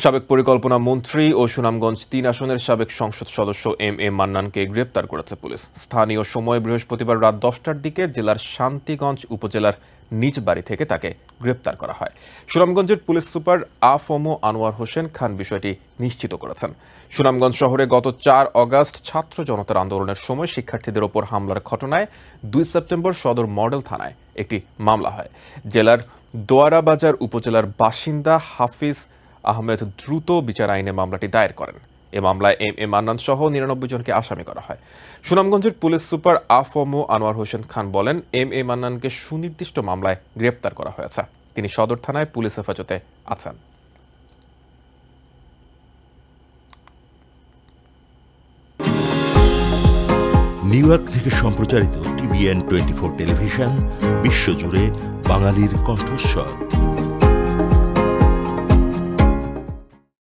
সাবেক পরিকল্পনা মন্ত্রী ও সুনামগঞ্জ ৩ আসনের সাবেক সংসদ সদস্য এম এ মান্নানকে গ্রেপ্তার করেছে পুলিশ। স্থানীয় সময় বৃহস্পতিবার রাত ১০টার দিকে জেলার শান্তিগঞ্জ উপজেলার নিজ বাড়ি থেকে তাকে গ্রেপ্তার করা হয়। সুনামগঞ্জের পুলিশ সুপার আ.ফ.ম. আনোয়ার হোসেন খান বিষয়টি নিশ্চিত করেছেন। সুনামগঞ্জ শহরে গত ৪ অগাস্ট ছাত্র জনতার আন্দোলনের সময় শিক্ষার্থীদের ওপর হামলার ঘটনায় ২ সেপ্টেম্বর সদর মডেল থানায় একটি মামলা হয়। জেলার দোয়ারাবাজার উপজেলার বাসিন্দা হাফিজ আহমেদ দ্রুত বিচার আইনে মামলাটি দায়ের করেন। এ মামলায় এম এ মান্নান সহ ৯৯ জনকে আসামি করা হয়। সুনামগঞ্জের পুলিশ সুপার আ.ফ.ম. আনোয়ার হোসেন খান বলেন, এম এ মান্নানকে সুনির্দিষ্ট মামলায় গ্রেপ্তার করা হয়েছে। তিনি সদর থানায় পুলিশ হেফাজতে আছেন। নিউ ইয়র্ক থেকে সম্প্রচারিত TVN 24 টেলিভিশন বিশ্বজুড়ে বাঙালির কণ্ঠস্বর।